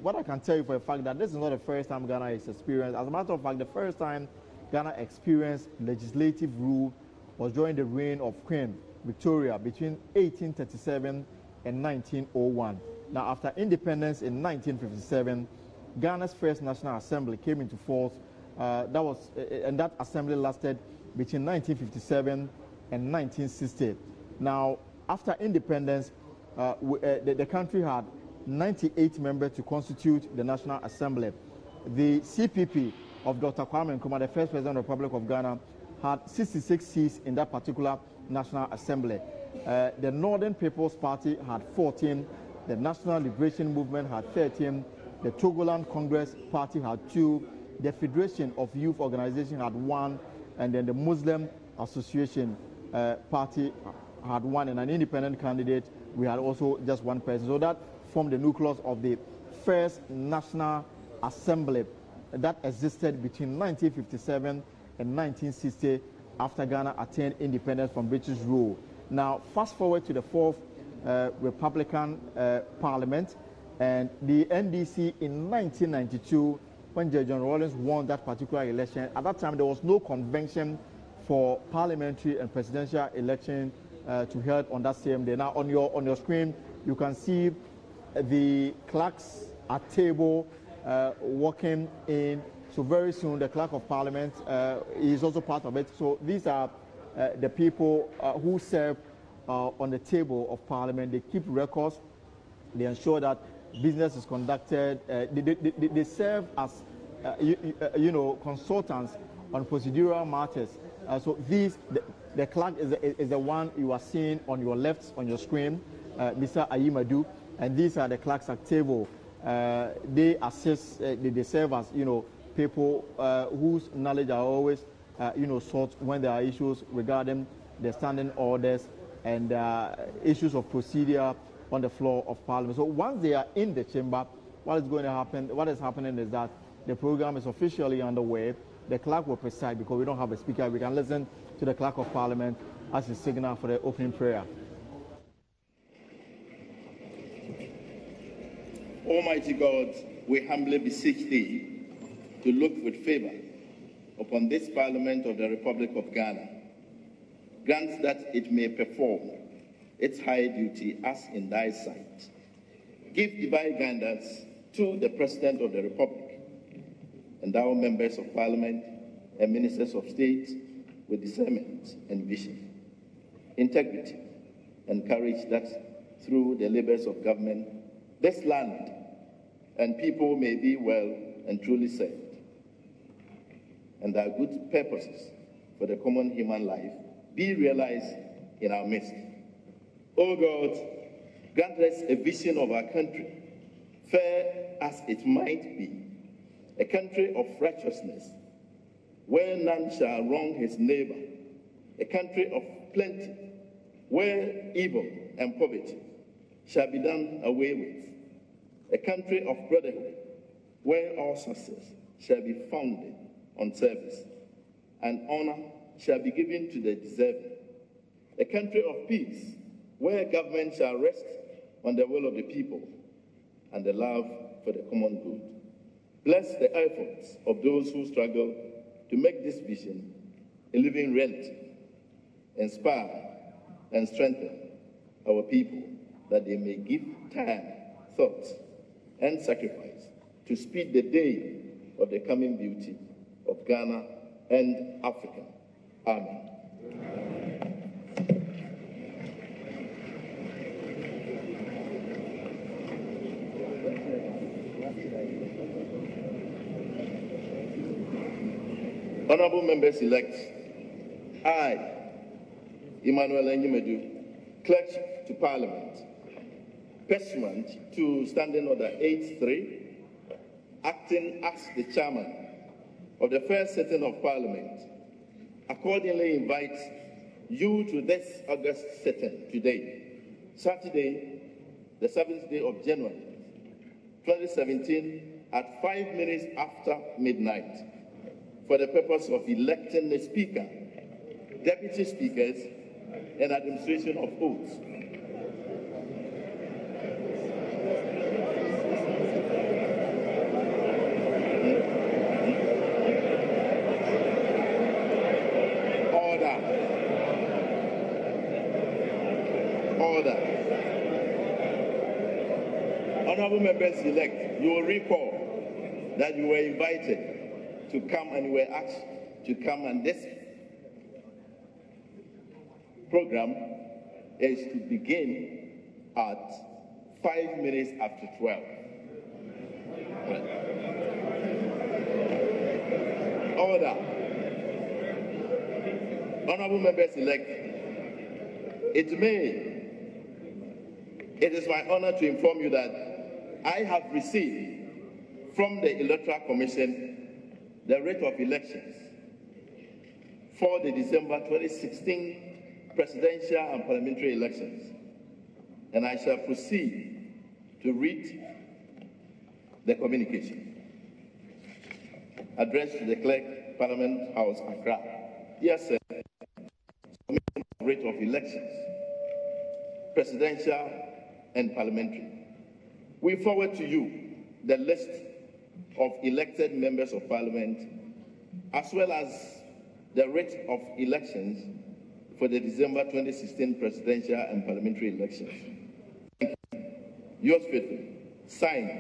what I can tell you for a fact that this is not the first time Ghana has experienced. As a matter of fact, the first time Ghana experienced legislative rule was during the reign of Queen Victoria between 1837 and 1901. Now, after independence in 1957, Ghana's first National Assembly came into force. And that assembly lasted between 1957 and 1960. Now, after independence, the country had 98 members to constitute the National Assembly. The CPP of Dr. Kwame Nkrumah, the first president of the Republic of Ghana, had 66 seats in that particular National Assembly. The Northern People's Party had 14. The National Liberation Movement had 13. The Togoland Congress Party had 2. The Federation of Youth Organization had 1. And then the Muslim Association Party had 1. And an independent candidate, we had also just 1 person. So that formed the nucleus of the first National Assembly that existed between 1957 and 1960 after Ghana attained independence from British rule. Now, fast forward to the 4th Republican Parliament and the NDC in 1992 when John Rawlings won that particular election. At that time, there was no convention for parliamentary and presidential election to held on that same day. Now, on your screen, you can see the clerks at table walking in. So very soon, the clerk of parliament is also part of it. So these are the people who serve on the table of parliament. They keep records. They ensure that business is conducted. They serve as, consultants on procedural matters. So the clerk is the one you are seeing on your left on your screen, Mr. Ayimadu, and these are the clerks at table. They assist. They serve as people whose knowledge are always sought when there are issues regarding the standing orders and issues of procedure on the floor of Parliament. So once they are in the chamber, what is happening is that the program is officially underway. The clerk will preside because we don't have a speaker. We can listen to the clerk of Parliament as a signal for the opening prayer. Almighty God, we humbly beseech thee to look with favor upon this Parliament of the Republic of Ghana. Grant that it may perform its high duty as in thy sight. Give divine guidance to the President of the Republic and our members of Parliament and ministers of state with discernment and vision, integrity and courage, that through the labors of government, this land and people may be well and truly served, and our good purposes for the common human life be realized in our midst. O God, grant us a vision of our country, fair as it might be, a country of righteousness, where none shall wrong his neighbor, a country of plenty, where evil and poverty shall be done away with, a country of brotherhood, where all success shall be founded on service, and honor shall be given to the deserving, a country of peace, where government shall rest on the will of the people and the love for the common good. Bless the efforts of those who struggle to make this vision a living reality. Inspire and strengthen our people that they may give time, thought, and sacrifice to speed the day of the coming beauty of Ghana and Africa. Amen. Honorable members-elect, I, Emmanuel Enyimedu, Clerk to Parliament, pursuant to Standing Order 8.3, acting as the chairman of the first sitting of Parliament, accordingly invite you to this August sitting today, Saturday, the 7th day of January, 2017, at 5 minutes after midnight, for the purpose of electing the Speaker, Deputy Speakers, and administration of oaths. Honorable members-elect, you will recall that you were invited to come and you were asked to come, and this program is to begin at 5 minutes after 12. Order. Honorable members-elect, it is my honor to inform you that I have received from the Electoral Commission the rate of elections for the December 2016 presidential and parliamentary elections, and I shall proceed to read the communication. Addressed to the Clerk, Parliament House, Accra. Yes, sir. Rate of elections, presidential and parliamentary. We forward to you the list of elected members of parliament, as well as the rate of elections for the December 2016 presidential and parliamentary elections. Yours faithfully, signed,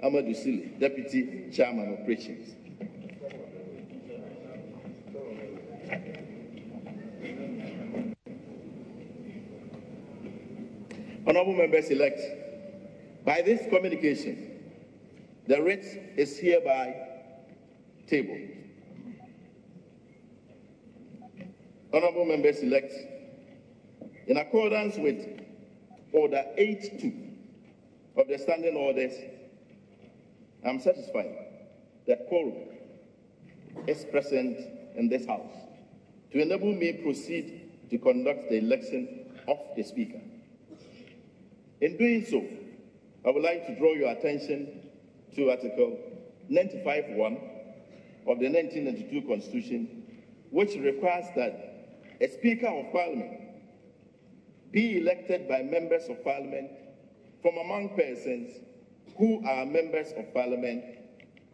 Amadou Sili, Deputy Chairman of Operations. Honorable members-elect, by this communication, the rate is hereby tabled. Honorable members-elect, in accordance with Order 8.2 of the Standing Orders, I am satisfied that quorum is present in this House to enable me proceed to conduct the election of the Speaker. In doing so, I would like to draw your attention to Article 95(1) of the 1992 Constitution, which requires that a Speaker of Parliament be elected by members of Parliament from among persons who are members of Parliament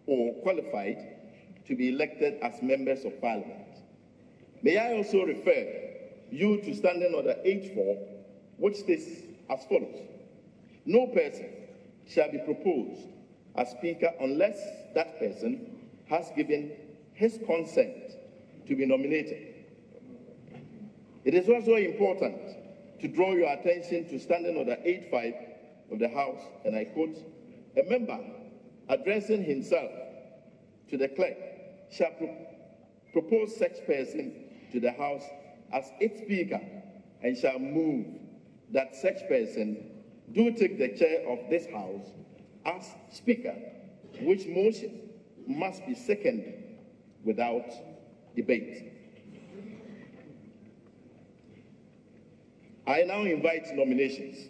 or qualified to be elected as members of Parliament. May I also refer you to Standing Order 8.4, which states as follows: no person shall be proposed as Speaker unless that person has given his consent to be nominated. It is also important to draw your attention to Standing Order 8.5 of the House, and I quote, a member addressing himself to the clerk shall propose such person to the House as its Speaker and shall move that such person do take the chair of this House as Speaker, which motion must be seconded without debate. I now invite nominations.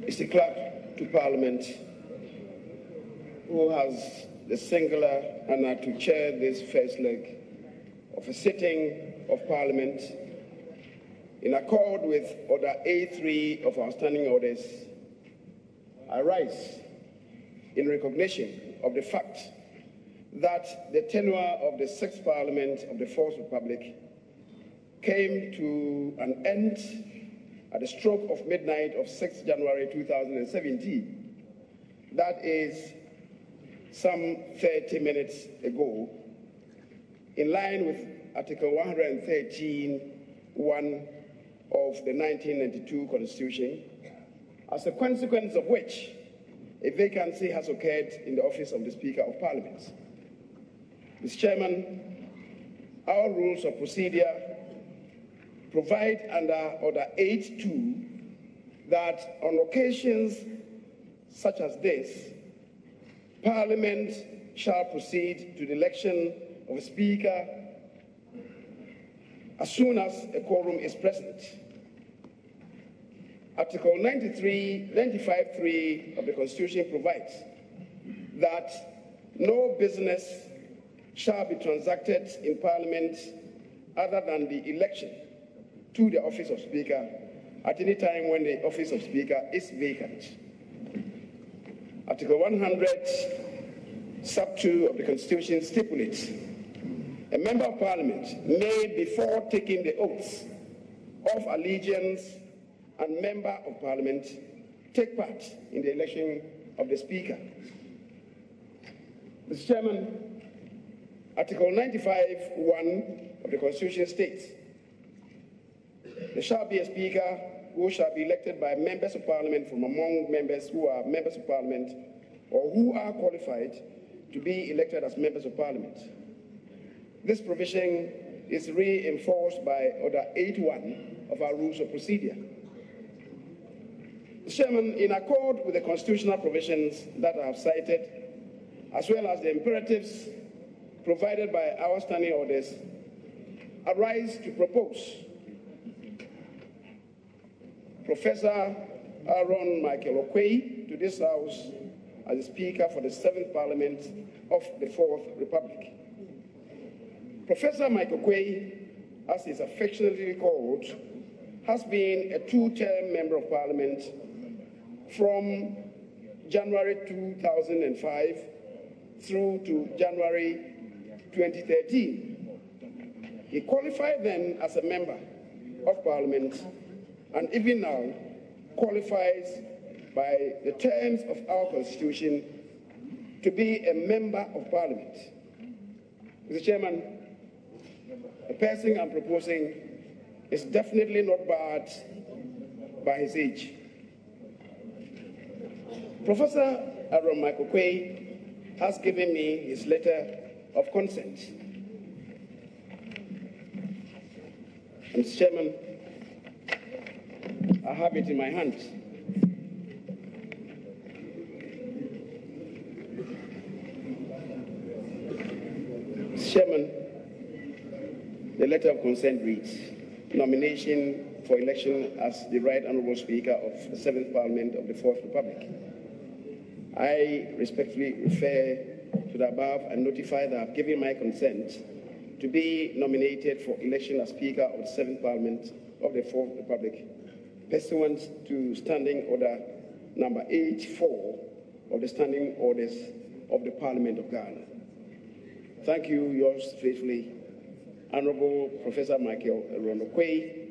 Mr. Clerk to Parliament, who has the singular honor to chair this first leg of a sitting of Parliament, in accord with Order A3 of our standing orders, I rise in recognition of the fact that the tenure of the 6th Parliament of the 4th Republic came to an end at the stroke of midnight of 6th January 2017. That is some 30 minutes ago, in line with Article 113(1) of the 1992 Constitution, as a consequence of which a vacancy has occurred in the office of the Speaker of Parliament. Mr. Chairman, our rules of procedure provide under Order 8.2 that on occasions such as this, Parliament shall proceed to the election of a Speaker as soon as a quorum is present. Article 95(3) of the Constitution provides that no business shall be transacted in Parliament other than the election to the office of Speaker at any time when the office of Speaker is vacant. Article 100 Sub 2 of the Constitution stipulates a member of Parliament may, before taking the oaths of allegiance and member of Parliament, take part in the election of the Speaker. Mr. Chairman, Article 95(1) of the Constitution states, there shall be a Speaker who shall be elected by members of Parliament from among members who are members of Parliament or who are qualified to be elected as members of Parliament. This provision is reinforced by Order 8.1 of our Rules of Procedure. Mr. Chairman, in accord with the constitutional provisions that I have cited, as well as the imperatives provided by our standing orders, I rise to propose Professor Aaron Michael Oquaye to this House as the Speaker for the 7th Parliament of the 4th Republic. Professor Michael Oquaye, as he is affectionately called, has been a two-term Member of Parliament from January 2005 through to January 2013. He qualified then as a Member of Parliament and even now qualifies by the terms of our Constitution to be a Member of Parliament. Mr. Chairman, the person I'm proposing is definitely not barred by his age. Professor Aaron Michael Oquaye has given me his letter of consent. Mr. Chairman, I have it in my hand. Mr. Chairman, the letter of consent reads, nomination for election as the Right Honourable Speaker of the 7th Parliament of the 4th Republic. I respectfully refer to the above and notify that I have given my consent to be nominated for election as Speaker of the 7th Parliament of the 4th Republic, pursuant to Standing Order number 84 of the Standing Orders of the Parliament of Ghana. Thank you, yours faithfully, Honourable Professor Michael Oquaye,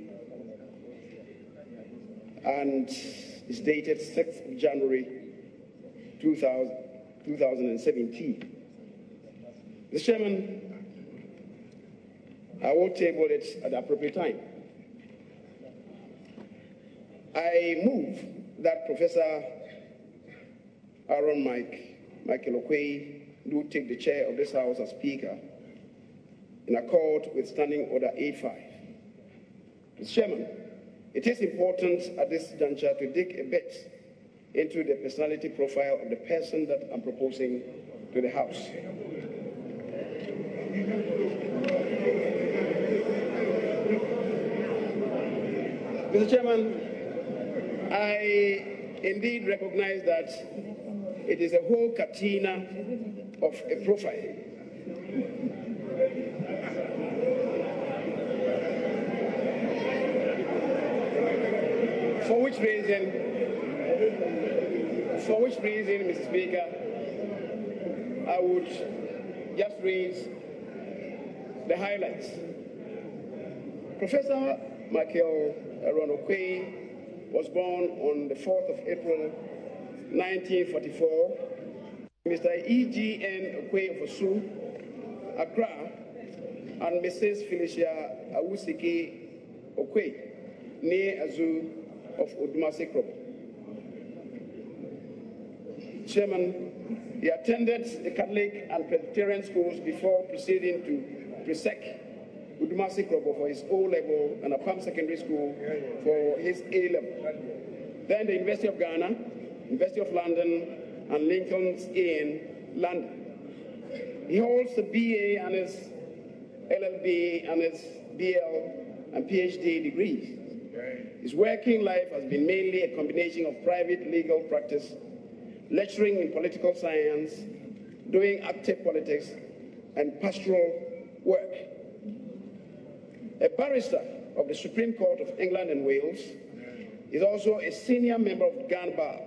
and it's dated 6th of January 2017. Mr. Chairman, I will table it at the appropriate time. I move that Professor Aaron Michael Oquaye do take the chair of this House as Speaker in accord with Standing Order 85. Mr. Chairman, it is important at this juncture to dig a bit into the personality profile of the person that I'm proposing to the House. Mr. Chairman, I indeed recognize that it is a whole catena of a profile. For which reason, Mr. Speaker, I would just raise the highlights. Professor Michael Oquaye was born on the 4th of April, 1944. Mr. E.G.N. Oquaye of Osu, Accra, and Mrs. Felicia Awusike Oquaye, near Azu of Odumase Krop. Chairman, he attended the Catholic and Presbyterian schools before proceeding to Presec, Odumase Krop for his O-level and Apam Secondary School for his A-level. Then the University of Ghana, University of London, and Lincoln's Inn, London. He holds the BA and his LLB and his BL and PhD degrees. His working life has been mainly a combination of private legal practice, lecturing in political science, doing active politics, and pastoral work. A barrister of the Supreme Court of England and Wales, is also a senior member of Ghana Bar.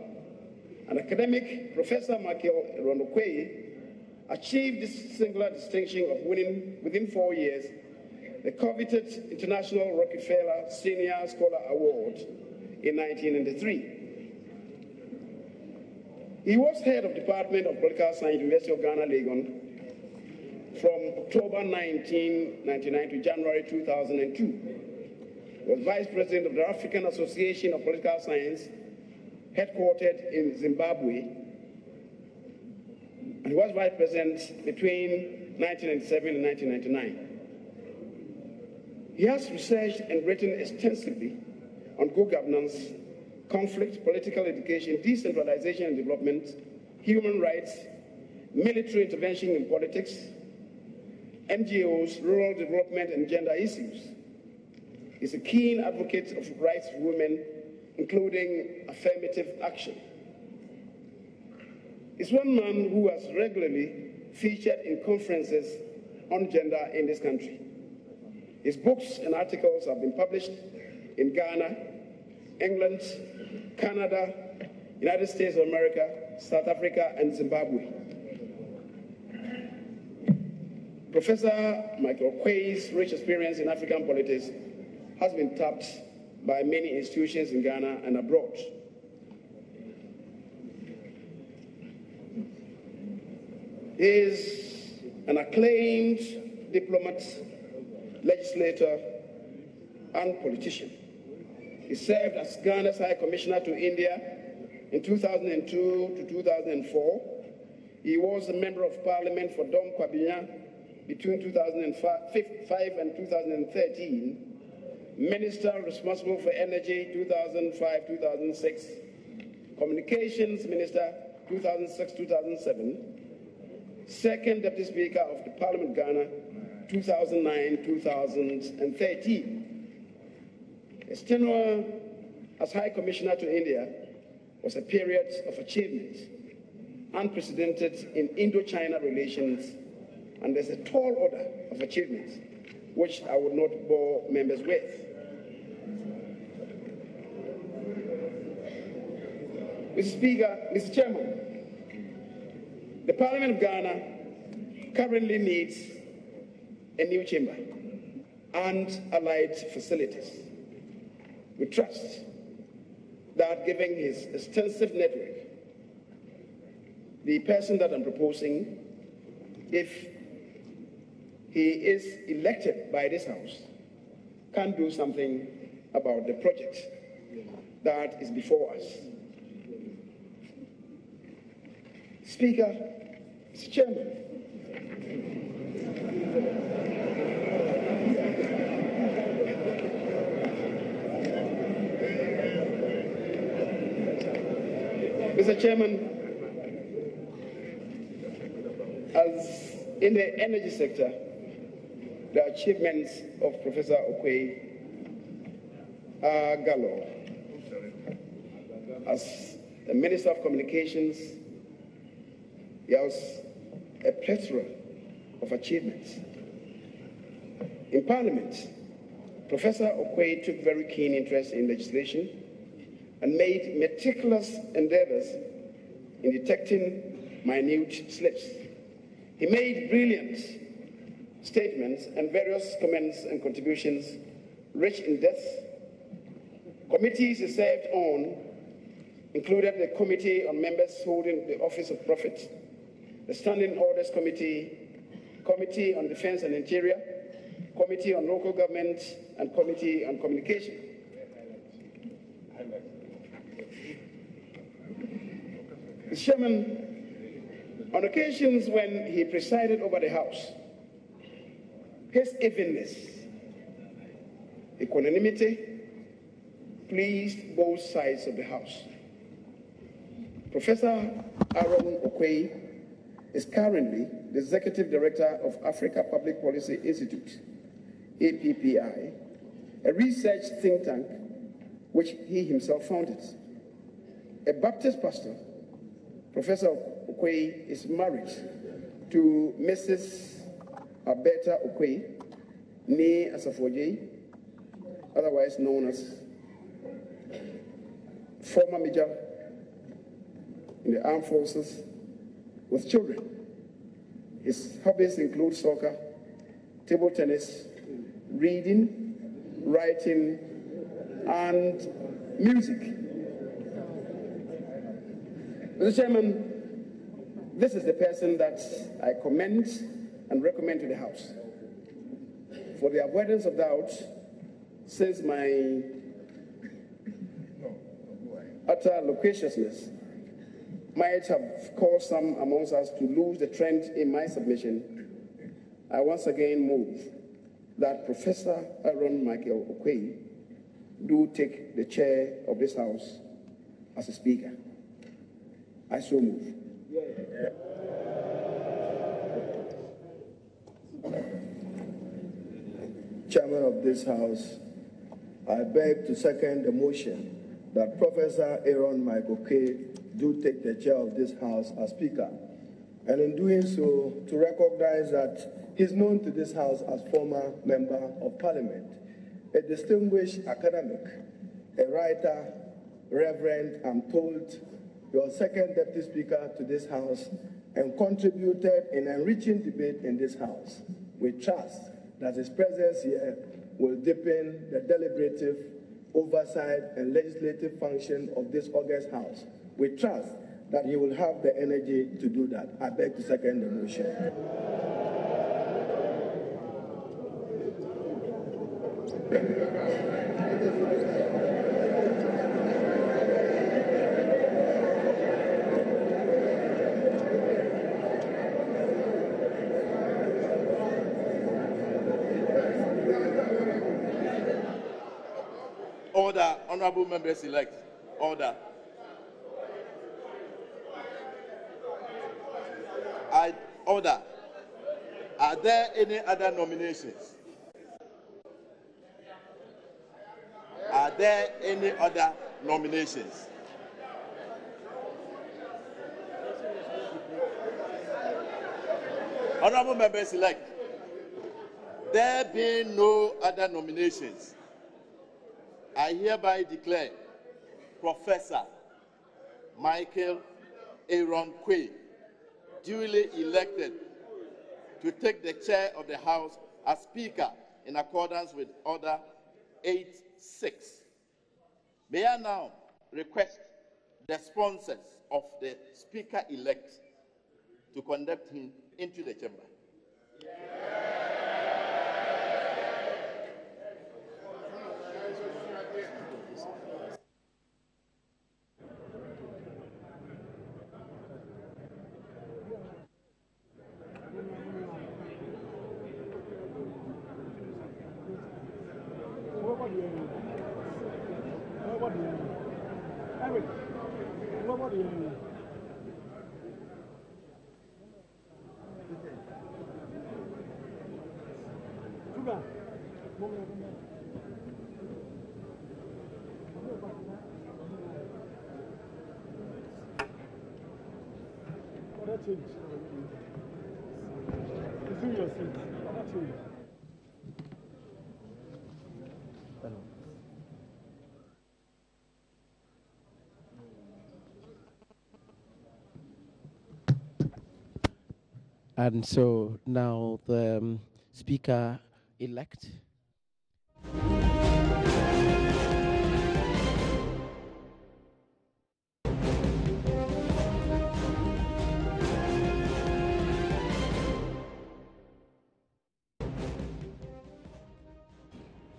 An academic, Professor Michael Oquaye achieved this singular distinction of winning, within 4 years, the coveted International Rockefeller Senior Scholar Award in 1993. He was head of Department of Political Science, University of Ghana, Legon, from October 1999 to January 2002. He was Vice President of the African Association of Political Science, headquartered in Zimbabwe, and he was Vice President between 1997 and 1999. He has researched and written extensively on good governance, conflict, political education, decentralization and development, human rights, military intervention in politics, NGOs, rural development, and gender issues. He's a keen advocate of rights of women, including affirmative action. He's one man who has regularly featured in conferences on gender in this country. His books and articles have been published in Ghana, England, Canada, United States of America, South Africa, and Zimbabwe. Professor Michael Oquaye's rich experience in African politics has been tapped by many institutions in Ghana and abroad. He is an acclaimed diplomat, legislator, and politician. He served as Ghana's High Commissioner to India in 2002 to 2004. He was a Member of Parliament for Dom Kwabena between 2005 and 2013, Minister responsible for Energy 2005-2006, Communications Minister 2006-2007, Second Deputy Speaker of the Parliament Ghana 2009-2013. His tenure as High Commissioner to India was a period of achievement, unprecedented in Indo-China relations, and there's a tall order of achievements, which I would not bore members with. Mr. Speaker, Mr. Chairman, the Parliament of Ghana currently needs a new chamber and allied facilities. We trust that, given his extensive network, the person that I'm proposing, if he is elected by this House, can do something about the project that is before us. Speaker, Mr. Chairman, Mr. Chairman, as in the energy sector, the achievements of Professor Oquaye are galore. As the Minister of Communications, he has a plethora of achievements. In Parliament, Professor Oquaye took very keen interest in legislation and made meticulous endeavors in detecting minute slips. He made brilliant statements and various comments and contributions rich in depth. Committees he served on included the Committee on Members holding the Office of Prophet, the Standing Orders Committee, Committee on Defense and Interior, Committee on Local Government, and Committee on Communication. Mr. Chairman, on occasions when he presided over the House, his evenness, equanimity, pleased both sides of the House. Professor Aaron Oquaye is currently the Executive Director of Africa Public Policy Institute, APPI, a research think tank which he himself founded. A Baptist pastor, Professor Oquaye is married to Mrs. Alberta Oquaye, née Asafoye, otherwise known as former major in the armed forces, with children. His hobbies include soccer, table tennis, reading, writing, and music. Mr. Chairman, this is the person that I commend and recommend to the House. For the avoidance of doubt, since my utter loquaciousness might have caused some amongst us to lose the trend in my submission, I once again move that Professor Aaron Michael Oquaye do take the chair of this House as a Speaker. I so move. Chairman of this House, I beg to second the motion that Professor Aaron Michael Oquaye do take the chair of this House as Speaker, and in doing so, to recognize that he's known to this House as former Member of Parliament, a distinguished academic, a writer, Reverend, I'm told, your second Deputy Speaker to this House, and contributed in enriching debate in this House. We trust that his presence here will deepen the deliberative, oversight, and legislative function of this august House. We trust that he will have the energy to do that. I beg to second the motion. Order, honorable members elect. Order. Order. Are there any other nominations? Are there any other nominations? Honorable members elect, there being no other nominations, I hereby declare Professor Michael Aaron Oquaye duly elected to take the chair of the House as Speaker in accordance with Order 8.6. May I now request the sponsors of the Speaker-elect to conduct him into the chamber. And so now the Speaker-elect.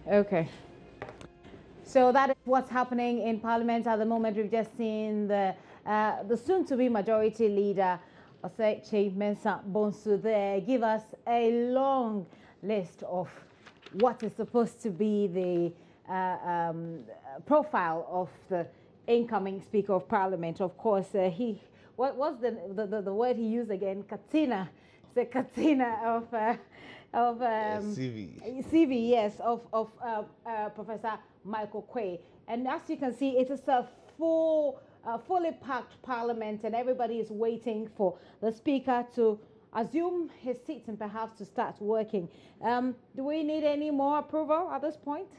Okay. So that is what's happening in Parliament at the moment. We've just seen the soon-to-be majority leader, Oquaye Mensah Bonsu, there give us a long list of what is supposed to be the profile of the incoming Speaker of Parliament. Of course, what was the word he used again? Katina. It's a Katina of CV, yes, of Professor Michael Oquaye. And as you can see, it is a fully packed Parliament, and everybody is waiting for the Speaker to assume his seat and perhaps to start working. Do we need any more approval at this point?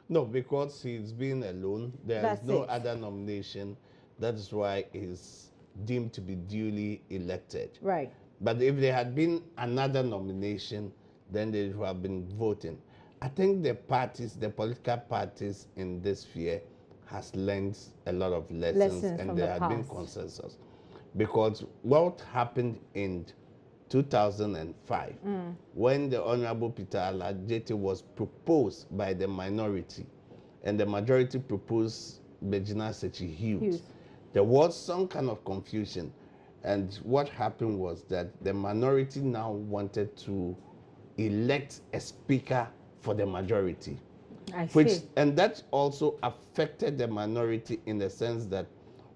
No, because he's been alone. There's no other nomination. That is why he's deemed to be duly elected. Right. But if there had been another nomination, then they would have been voting. I think the parties, the political parties in this sphere has learned a lot of lessons and there had been consensus. Because what happened in 2005, when the Honorable Peter Alajete was proposed by the minority, and the majority proposed Bejina Sechi Hughes, there was some kind of confusion. And what happened was that the minority now wanted to elect a speaker for the majority. And that also affected the minority in the sense that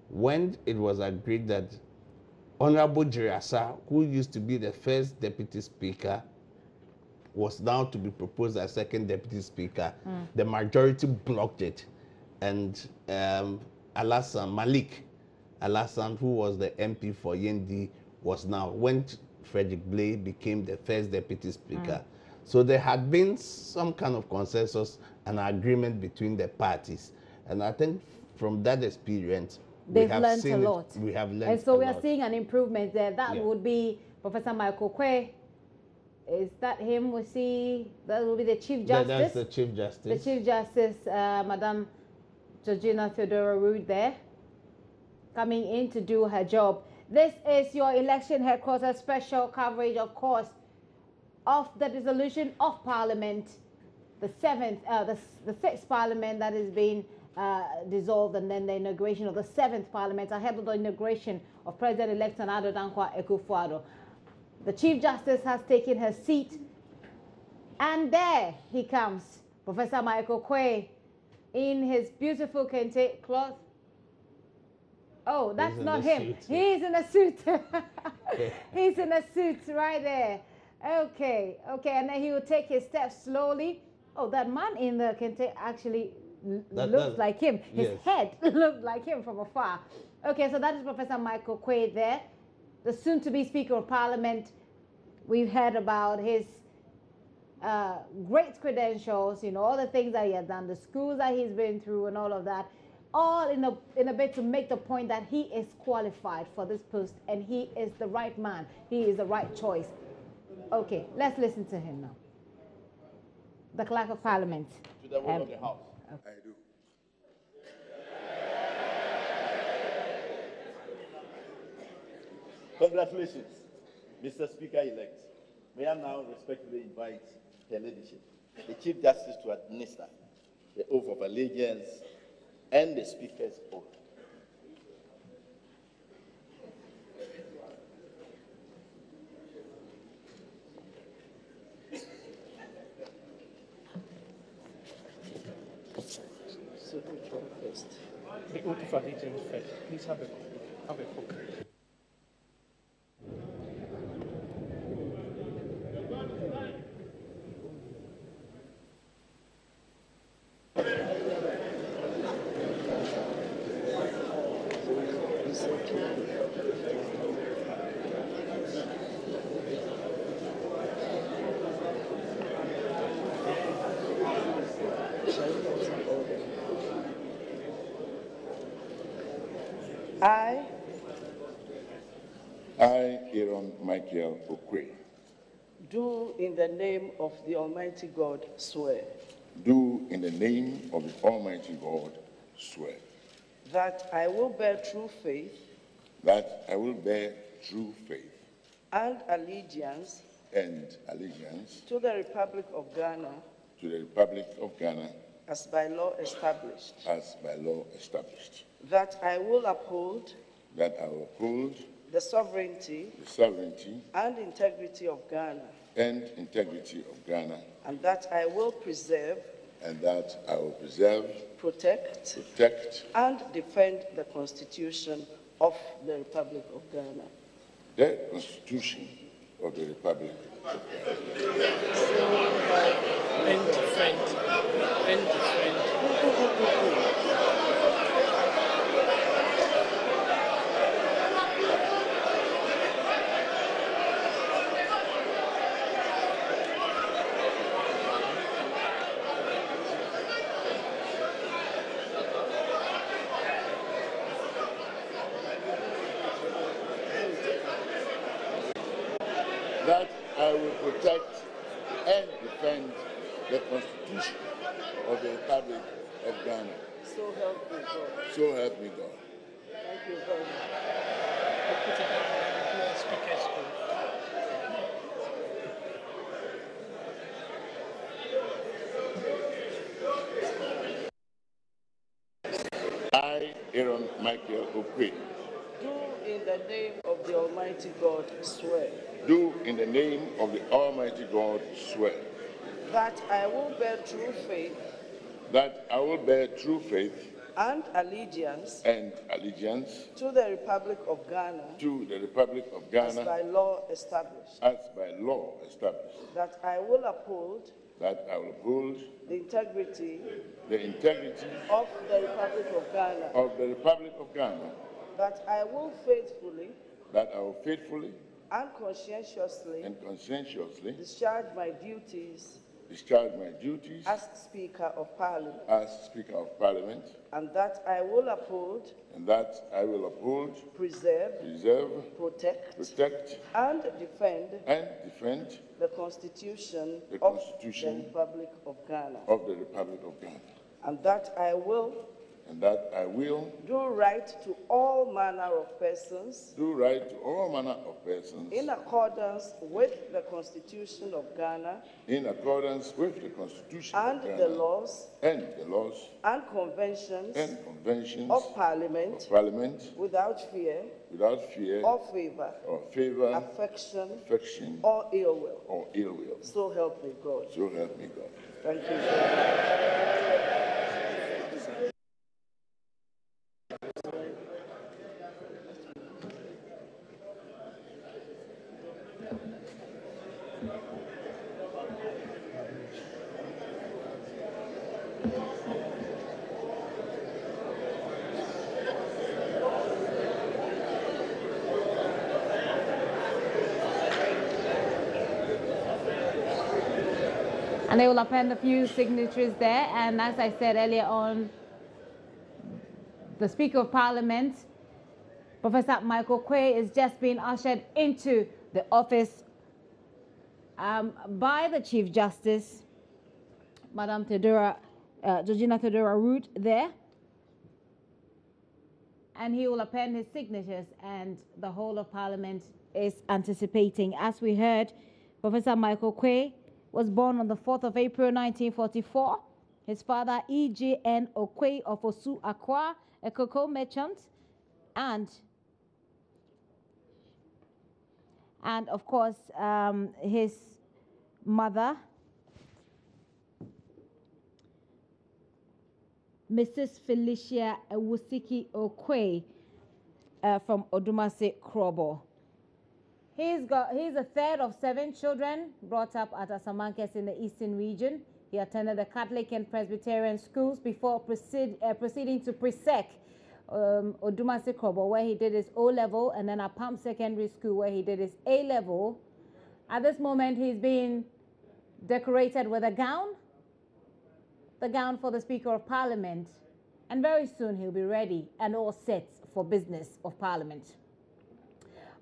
when it was agreed that Honorable Jirasa, who used to be the first deputy speaker, was now to be proposed as second deputy speaker, the majority blocked it. And Malik Alassane, who was the MP for Yendi, was now, when Frederick Blay became the first deputy speaker. So there had been some kind of consensus and agreement between the parties. And I think from that experience, we have learned a lot. And so we are seeing an improvement there. That would be Professor Michael Oquaye. Is that him? We see that will be the Chief Justice. That's the Chief Justice. The Chief Justice, Madam Georgina Theodora Rood there, coming in to do her job. This is your election headquarters special coverage, of course, of the dissolution of Parliament, the sixth Parliament that is being dissolved, and then the inauguration of the seventh Parliament ahead of the inauguration of President-elect Nana Dankwa Akufo-Addo. The Chief Justice has taken her seat, and there he comes, Professor Michael Oquaye, in his beautiful kente cloth. Oh, that's not him. He's in a suit. He's in a suit right there. Okay, and then he will take his steps slowly. Oh, that man in the kente actually looks like him. His head looked like him from afar. Okay, so that is Professor Michael Oquaye there, the soon-to-be Speaker of Parliament. We've heard about his great credentials, you know, all the things that he has done, the schools that he's been through and all of that, all in a bit to make the point that he is qualified for this post and he is the right man. He is the right choice. Okay, let's listen to him now. The Clerk of Parliament. To the will of the House. I do. Congratulations, Mr. Speaker-elect. May I now respectfully invite Her Ladyship, the Chief Justice, to administer the oath of allegiance and the Speaker's oath. So which one first? The oath of allegiance first. Please have a copy. I, Aaron Michael Oquaye, do in the name of the Almighty God swear. Do in the name of the Almighty God swear. That I will bear true faith. That I will bear true faith. And allegiance. And allegiance. To the Republic of Ghana. To the Republic of Ghana. As by law established. As by law established. That I will uphold. That I will uphold. The sovereignty. The sovereignty. And integrity of Ghana. And integrity of Ghana. And that I will preserve. And that I will preserve. Protect. Protect. And defend the Constitution of the Republic of Ghana. The Constitution of the Republic of Ghana. And defend. And defend. I will protect and defend the Constitution of the Republic of Ghana. So help me God. So help me God. Thank you very much. Speaker's oath. I, Aaron Michael Oquaye, Do in the name of the Almighty God swear do in the name of the Almighty God swear that I will bear true faith that I will bear true faith and allegiance and allegiance to the Republic of Ghana to the Republic of as Ghana by law established, as by law established, that I will uphold that I will uphold the integrity the integrity of the Republic of Ghana, of the Republic of Ghana, that I will faithfully that I will faithfully and conscientiously and conscientiously discharge my duties discharge my duties as Speaker of Parliament, as Speaker of Parliament, and that I will uphold, and that I will uphold, preserve, protect, and defend the Constitution of the Republic of Ghana, and that I will do right to all manner of persons in accordance with the Constitution of Ghana and the laws and conventions of Parliament without fear or favor, affection or ill will. So help me God. Thank you very much. And they will append a few signatures there. And as I said earlier on, the Speaker of Parliament, Professor Michael Oquaye, is just being ushered into the office by the Chief Justice, Madam Georgina Theodora Root there. And he will append his signatures, and the whole of Parliament is anticipating. As we heard, Professor Michael Oquaye was born on the 4th of April, 1944. His father, E.J.N. Oquaye of Osu Akwa, a cocoa merchant, and of course, his mother, Mrs. Felicia Ewusiki Oquaye from Odumase Krobo. He's a third of 7 children brought up at Asamankes in the Eastern region. He attended the Catholic and Presbyterian schools before proceeding to Presec, Odumase Krobo, where he did his O-level, and then Apam Secondary School, where he did his A-level. At this moment, he's being decorated with a gown, the gown for the Speaker of Parliament, and very soon he'll be ready and all set for business of Parliament.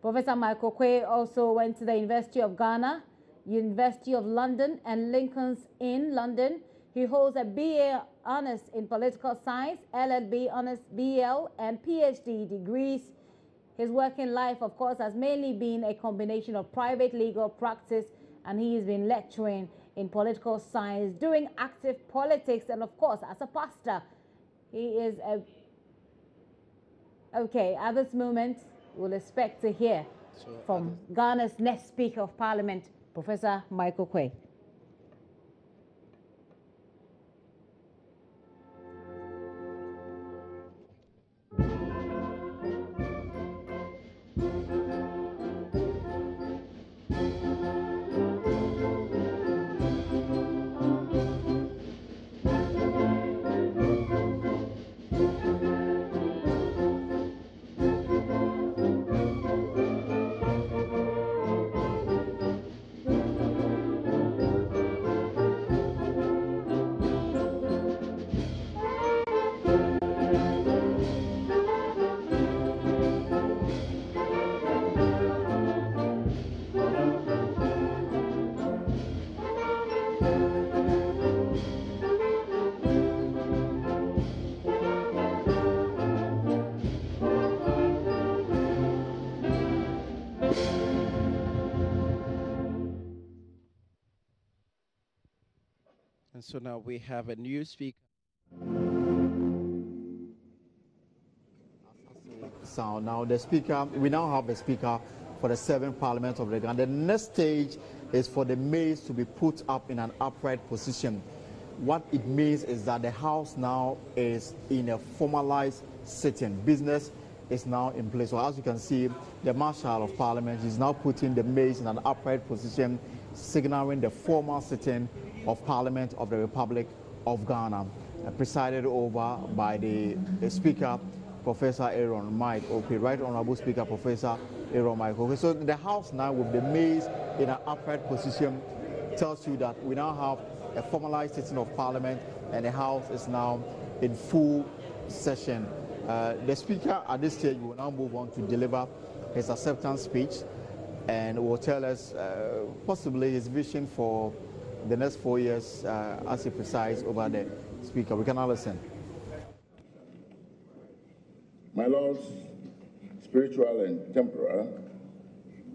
Professor Michael Oquaye also went to the University of Ghana, University of London, and Lincoln's Inn, London. He holds a BA Honours in Political Science, LLB Honours BL, and PhD degrees. His working life, of course, has mainly been a combination of private legal practice, and he has been lecturing in political science, doing active politics, and of course, as a pastor. He is okay, at this moment, we'll expect to hear from Ghana's next Speaker of Parliament, Professor Michael Oquaye. And so now we have a new speaker. Sound. Now the speaker, we now have a speaker for the 7th Parliament of the Ghana. The next stage is for the maize to be put up in an upright position. What it means is that the House now is in a formalized sitting. Business is now in place. So as you can see, the Marshal of Parliament is now putting the maize in an upright position, signaling the formal sitting of Parliament of the Republic of Ghana, presided over by the Speaker, Professor Aaron Mike Oquaye. Right Honorable Speaker, Professor Aaron Mike Oquaye. So the House now with the maize in an upright position tells you that we now have a formalized sitting of Parliament and the House is now in full session. The Speaker at this stage will now move on to deliver his acceptance speech and will tell us possibly his vision for the next 4 years as he presides over the Speaker. We can now listen. My Lords, spiritual and temporal,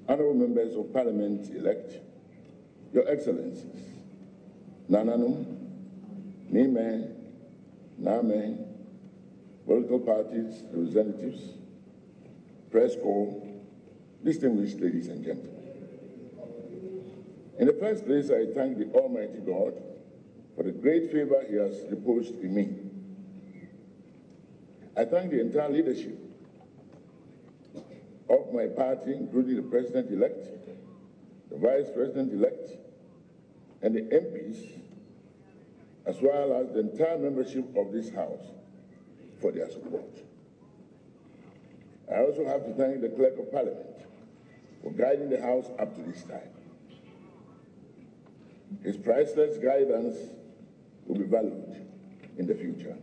honorable members of Parliament elect, Your Excellencies, Nananum, Nime, Name, political parties, representatives, press corps, distinguished ladies and gentlemen. In the first place, I thank the Almighty God for the great favor He has reposed in me. I thank the entire leadership of my party, including the President-elect, the Vice President-elect, and the MPs, as well as the entire membership of this House for their support. I also have to thank the Clerk of Parliament for guiding the House up to this time. His priceless guidance will be valued in the future.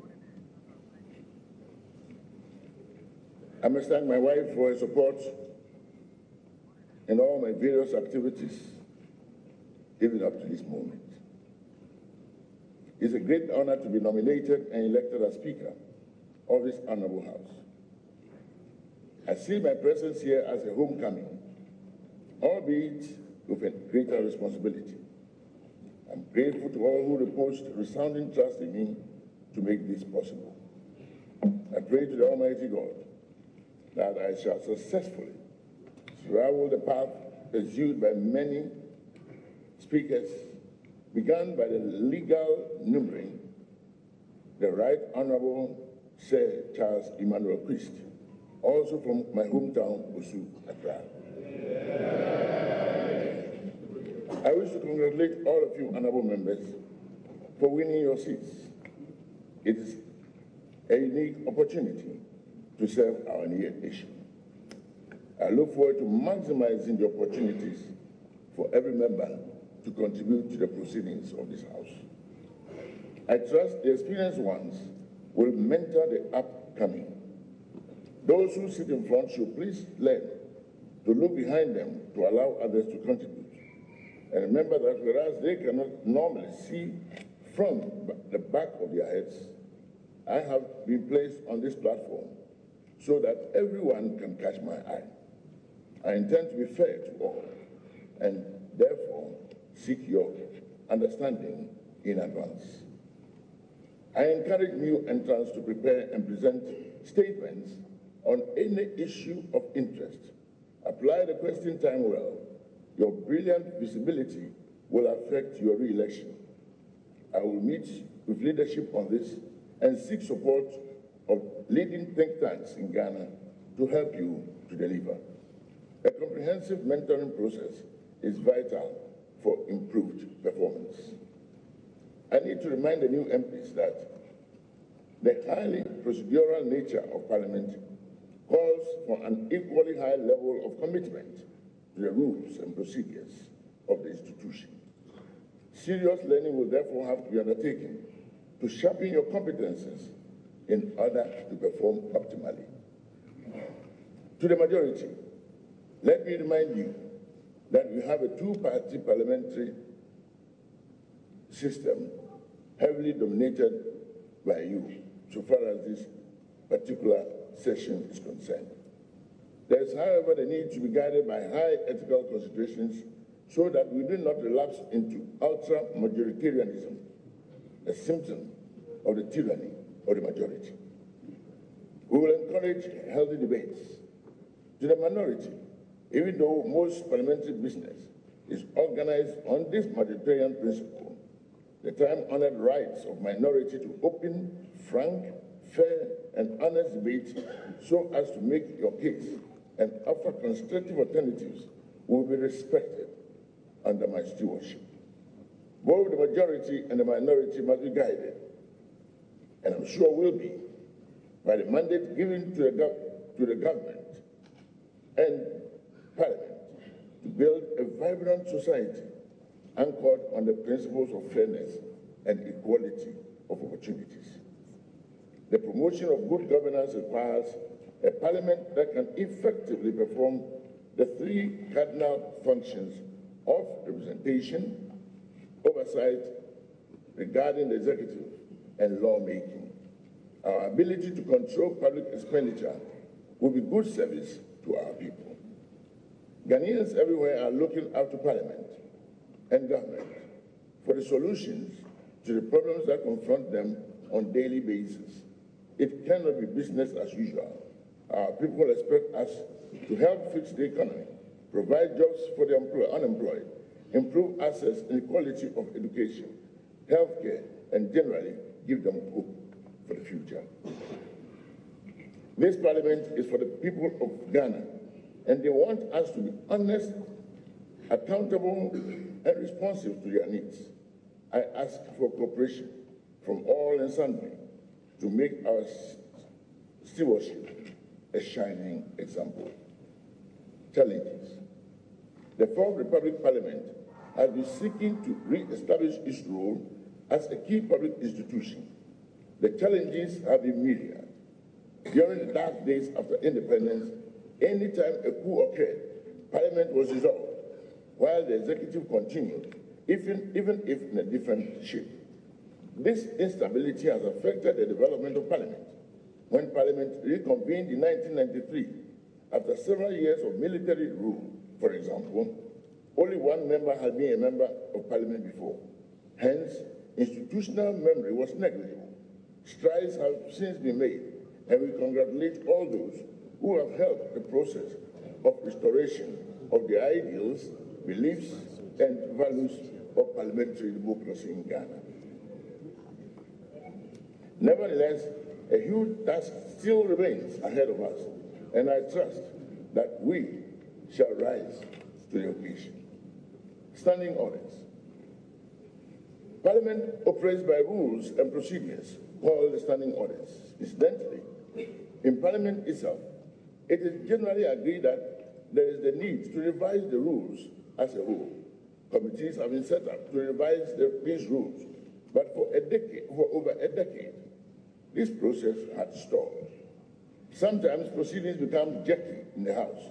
I must thank my wife for her support in all my various activities, even up to this moment. It's a great honor to be nominated and elected as Speaker of this honorable House. I see my presence here as a homecoming, albeit with a greater responsibility. I'm grateful to all who reposed resounding trust in me to make this possible. I pray to the Almighty God that I shall successfully travel the path pursued by many speakers, begun by the legal numbering, the Right Honorable Sir Charles Emmanuel Christ, also from my hometown, Osu, Accra. I wish to congratulate all of you honorable members for winning your seats. It is a unique opportunity to serve our near nation. I look forward to maximizing the opportunities for every member to contribute to the proceedings of this House. I trust the experienced ones will mentor the upcoming. Those who sit in front should please learn to look behind them to allow others to contribute. And remember that whereas they cannot normally see from the back of their heads, I have been placed on this platform so that everyone can catch my eye. I intend to be fair to all and therefore seek your understanding in advance. I encourage new entrants to prepare and present statements on any issue of interest. Apply the question time well. Your brilliant visibility will affect your re-election. I will meet with leadership on this and seek support of leading think tanks in Ghana to help you to deliver. A comprehensive mentoring process is vital for improved performance. I need to remind the new MPs that the highly procedural nature of Parliament calls for an equally high level of commitment to the rules and procedures of the institution. Serious learning will therefore have to be undertaken to sharpen your competences in order to perform optimally. To the majority, let me remind you that we have a two-party parliamentary system heavily dominated by you, so far as this particular session is concerned. There is, however, the need to be guided by high ethical considerations so that we do not relapse into ultra-majoritarianism a symptom of the tyranny of the majority. We will encourage healthy debates. To the minority, even though most parliamentary business is organized on this majoritarian principle, the time-honored rights of minority to open, frank, fair, and honest debate so as to make your case and offer constructive alternatives will be respected under my stewardship. Both the majority and the minority must be guided, and I'm sure will be, by the mandate given to the government and parliament to build a vibrant society anchored on the principles of fairness and equality of opportunities. The promotion of good governance requires a parliament that can effectively perform the three cardinal functions of representation, oversight regarding the executive, and lawmaking. Our ability to control public expenditure will be good service to our people. Ghanaians everywhere are looking up to Parliament and government for the solutions to the problems that confront them on a daily basis. It cannot be business as usual. Our people expect us to help fix the economy, provide jobs for the unemployed, improve access and quality of education, healthcare, and generally give them hope for the future. This parliament is for the people of Ghana, and they want us to be honest, accountable, and responsive to their needs. I ask for cooperation from all and sundry to make our stewardship a shining example. Challenges. The Fourth Republic Parliament has been seeking to re-establish its role as a key public institution. The challenges have been myriad. During the dark days after independence, anytime a coup occurred, Parliament was dissolved, while the executive continued, even if in a different shape. This instability has affected the development of Parliament. When Parliament reconvened in 1993, after several years of military rule, for example, only one member had been a member of Parliament before. Hence, institutional memory was negligible. Strides have since been made, and we congratulate all those who have helped the process of restoration of the ideals, beliefs, and values of parliamentary democracy in Ghana. Nevertheless, a huge task still remains ahead of us, and I trust that we shall rise to the occasion. Standing orders. Parliament operates by rules and procedures called standing orders. Incidentally, in Parliament itself, it is generally agreed that there is the need to revise the rules as a whole. Committees have been set up to revise these rules, but for over a decade, this process had stalled. Sometimes proceedings become jerky in the House,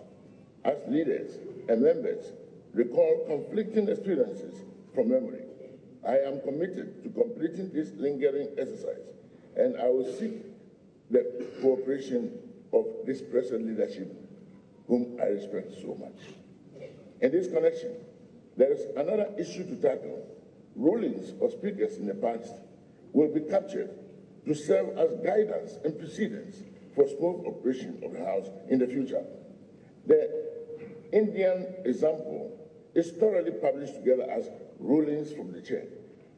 as leaders and members recall conflicting experiences from memory. I am committed to completing this lingering exercise, and I will seek the cooperation of this present leadership, whom I respect so much. In this connection, there is another issue to tackle. Rulings of speakers in the past will be captured to serve as guidance and precedents for smooth operation of the House in the future. The Indian example is thoroughly published together as rulings from the chair.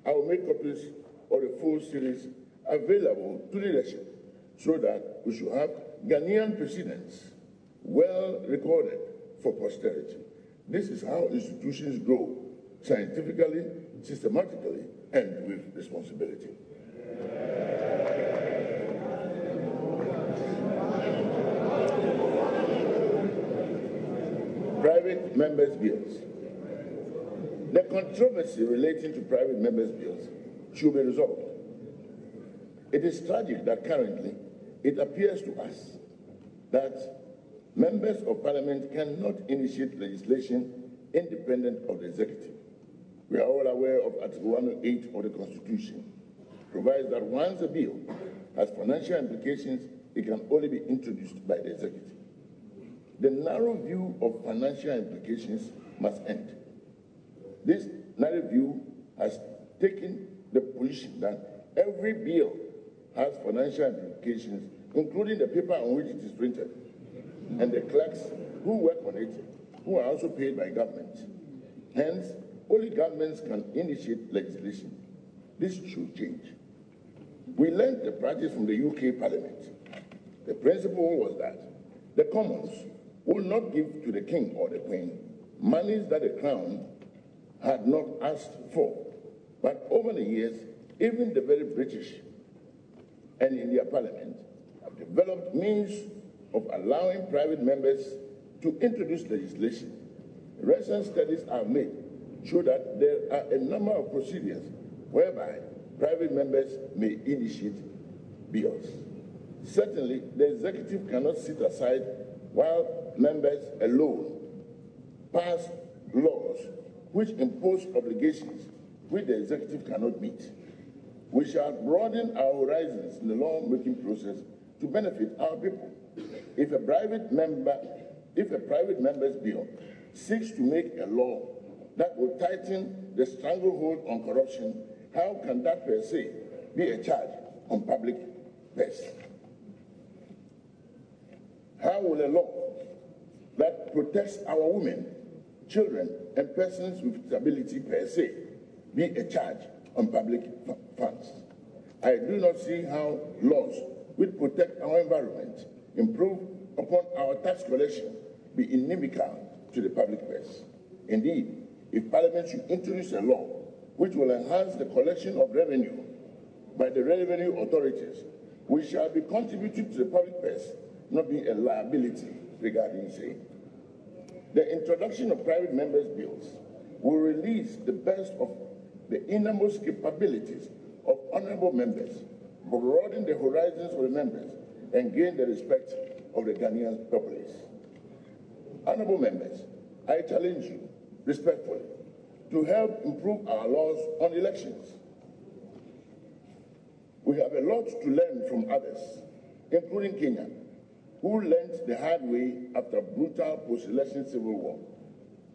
I will make copies of the full series available to leadership so that we should have Ghanaian precedents well recorded for posterity. This is how institutions grow, scientifically, systematically, and with responsibility. Private members' bills. The controversy relating to private members' bills should be resolved. It is tragic that currently it appears to us that members of Parliament cannot initiate legislation independent of the executive. We are all aware of Article 108 of the Constitution. It provides that once a bill has financial implications, it can only be introduced by the executive. The narrow view of financial implications must end. This narrow view has taken the position that every bill has financial implications, including the paper on which it is printed, and the clerks who work on it, who are also paid by government. Hence, only governments can initiate legislation. This should change. We learned the practice from the UK Parliament. The principle was that the Commons will not give to the King or the Queen monies that the Crown had not asked for. But over the years, even the very British and in their Parliament have developed means of allowing private members to introduce legislation. Recent studies I've made show that there are a number of procedures whereby private members may initiate bills. Certainly, the executive cannot sit aside while members alone pass laws which impose obligations which the executive cannot meet. We shall broaden our horizons in the law-making process to benefit our people. If a private member's bill seeks to make a law that will tighten the stranglehold on corruption, how can that per se be a charge on public purse? How will a law that protects our women, children, and persons with disability per se be a charge on public funds? I do not see how laws which protect our environment, improve upon our tax collection, be inimical to the public purse. Indeed, if Parliament should introduce a law which will enhance the collection of revenue by the revenue authorities, we shall be contributing to the public purse, not be a liability regarding same. The introduction of private members' bills will release the best of the innermost capabilities of honorable members, broaden the horizons of the members, and gain the respect of the Ghanaian populace. Honorable members, I challenge you respectfully to help improve our laws on elections. We have a lot to learn from others, including Kenya, who learned the hard way after brutal post-election civil war.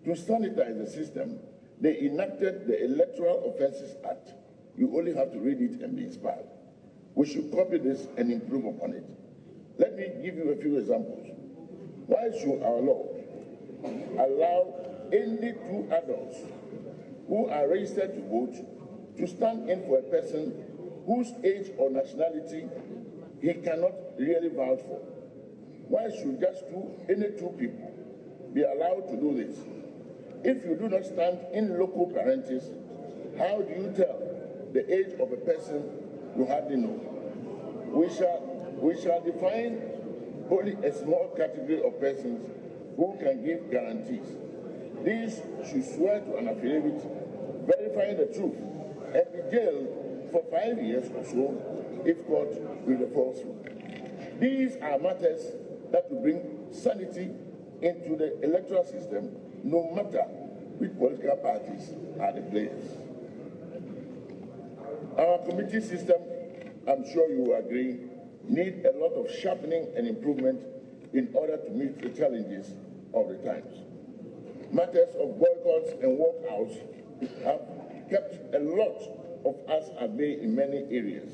To sanitize the system, they enacted the Electoral Offences Act. You only have to read it and be inspired. We should copy this and improve upon it. Let me give you a few examples. Why should our law allow any two adults who are registered to vote to stand in for a person whose age or nationality he cannot really vouch for? Why should just any two people be allowed to do this? If you do not stand in local parentis, how do you tell the age of a person you hardly know? We shall define only a small category of persons who can give guarantees. These should swear to an affidavit verifying the truth and be jailed for 5 years or so if caught with a falsehood. These are matters that will bring sanity into the electoral system, no matter which political parties are the players. Our committee system, I'm sure you will agree, need a lot of sharpening and improvement in order to meet the challenges of the times. Matters of boycotts and walkouts have kept a lot of us at bay in many areas.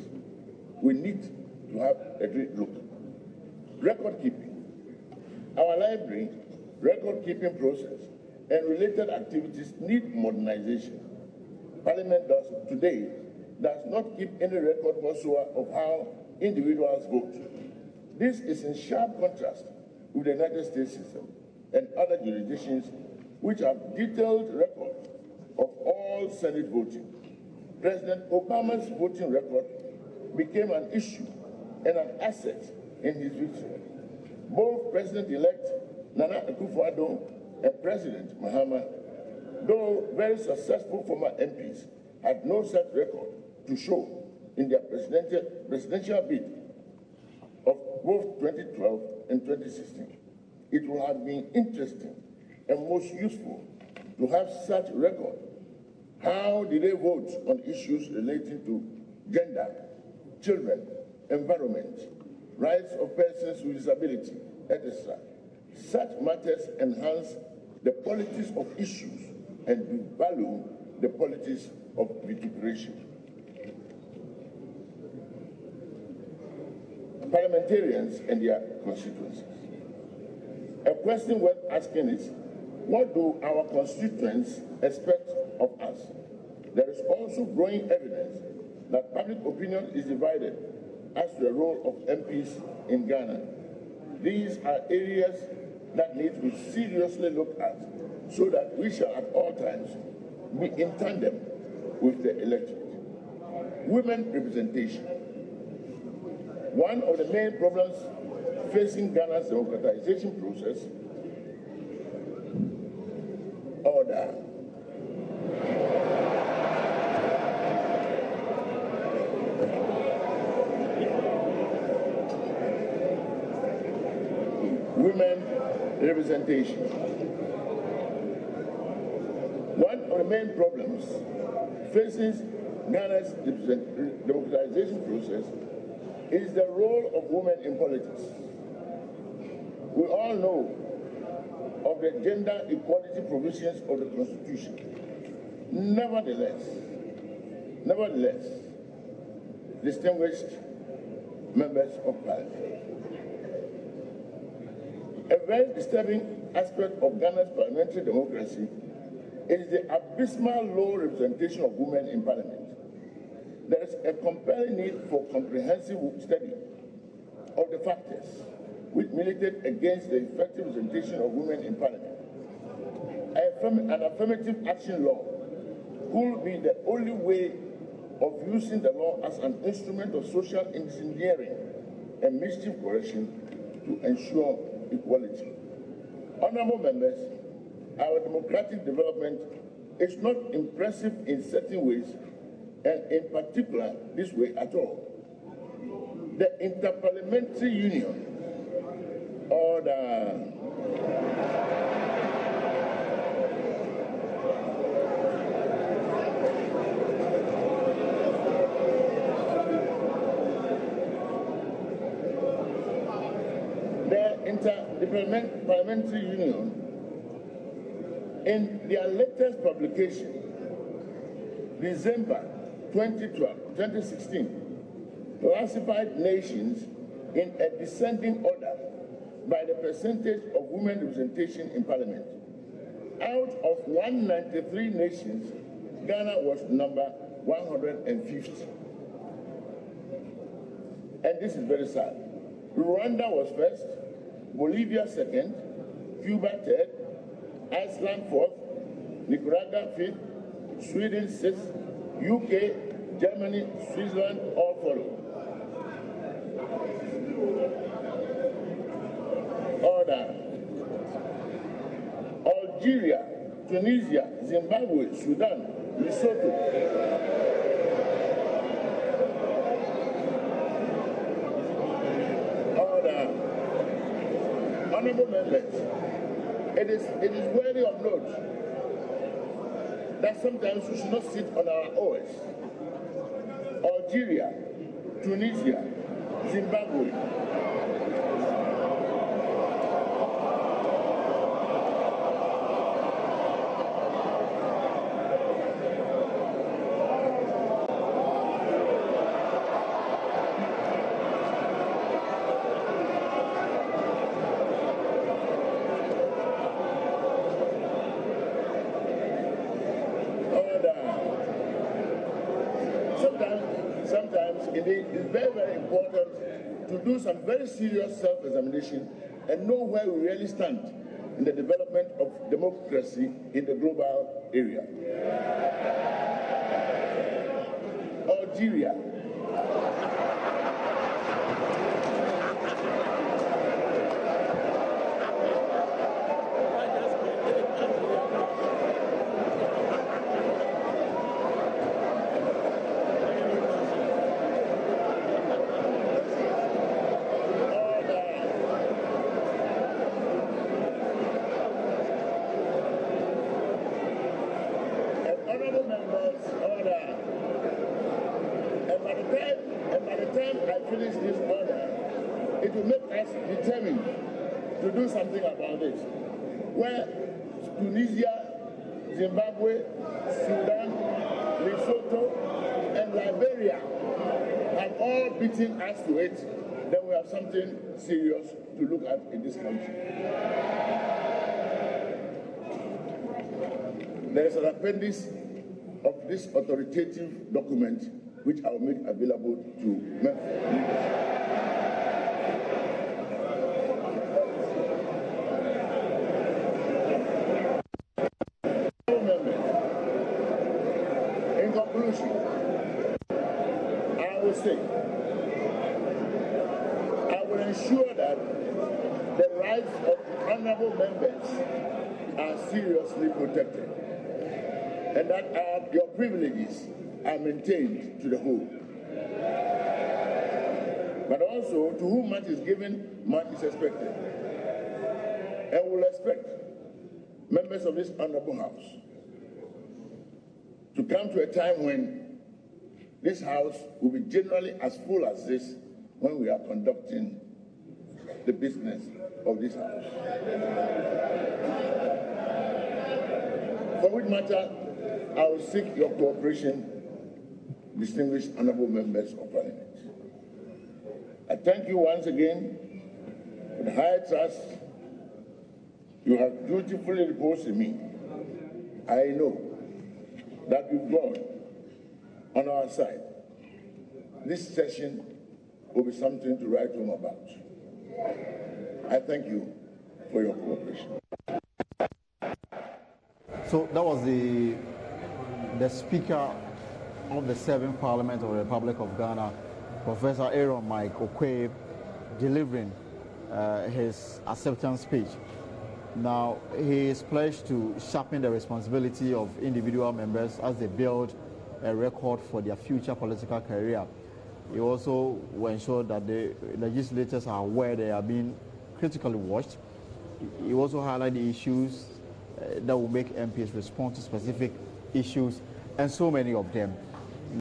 We need to have a great look. Record keeping. Our library, record keeping process, and related activities need modernization. Parliament today does not keep any record whatsoever of how individuals vote. This is in sharp contrast with the United States system and other jurisdictions which have detailed records of all Senate voting. President Obama's voting record became an issue and an asset in his victory. Both President-elect Nana Akufo-Addo and President Mahama, though very successful former MPs, had no such record to show in their presidential bid of both 2012 and 2016. It would have been interesting and most useful to have such record. How did they vote on issues relating to gender, children, environment, rights of persons with disability, etc.? Such matters enhance the politics of issues and devalue the politics of vituperation. parliamentarians and their constituencies. A question worth asking is, what do our constituents expect of us? There is also growing evidence that public opinion is divided as to the role of MPs in Ghana. These are areas that need to be seriously looked at so that we shall at all times be in tandem with the electorate. Women representation. One of the main problems facing Ghana's democratization process, women representation. One of the main problems facing Ghana's democratization process is the role of women in politics. We all know of the gender equality provisions of the Constitution. Nevertheless, distinguished members of Parliament, a very disturbing aspect of Ghana's parliamentary democracy is the abysmal low representation of women in Parliament. There is a compelling need for comprehensive study of the factors which militate against the effective representation of women in Parliament. An affirmative action law could be the only way of using the law as an instrument of social engineering and mischief correction to ensure equality. Honorable members, our democratic development is not impressive in certain ways, and in particular this way at all. The Interparliamentary Union, or the Interparliamentary Union, in their latest publication, December 2016, classified nations in a descending order by the percentage of women representation in Parliament. Out of 193 nations, Ghana was number 150. And this is very sad. Rwanda was first, Bolivia second, Cuba third, Iceland fourth, Nicaragua fifth, Sweden sixth, UK, Germany, Switzerland all follow. Order. Algeria, Tunisia, Zimbabwe, Sudan, Lesotho. Honorable members, it is worthy of note that sometimes we should not sit on our oars. Algeria, Tunisia, Zimbabwe. It's very, very important to do some very serious self-examination and know where we really stand in the development of democracy in the global area. Algeria. To do something about it. Where Tunisia, Zimbabwe, Sudan, Lesotho, and Liberia have all beaten us to it, then we have something serious to look at in this country. There is an appendix of this authoritative document which I will make available to members. In conclusion, I will say, I will ensure that the rights of honorable members are seriously protected, and that your privileges are maintained to the whole. But also, to whom much is given, much is expected. And will expect members of this honorable house to come to a time when this house will be generally as full as this when we are conducting the business of this house. For which matter, I will seek your cooperation, distinguished honorable members of Parliament. I thank you once again for the high trust you have dutifully reposed in me. I know that with God on our side, this session will be something to write home about. I thank you for your cooperation. So that was the Speaker of the 7th Parliament of the Republic of Ghana, Professor Aaron Mike Oquaye, delivering his acceptance speech. Now, he is pledged to sharpen the responsibility of individual members as they build a record for their future political career. He also will ensure that the legislators are aware they are being critically watched. He also highlighted the issues that will make MPs respond to specific issues, and so many of them.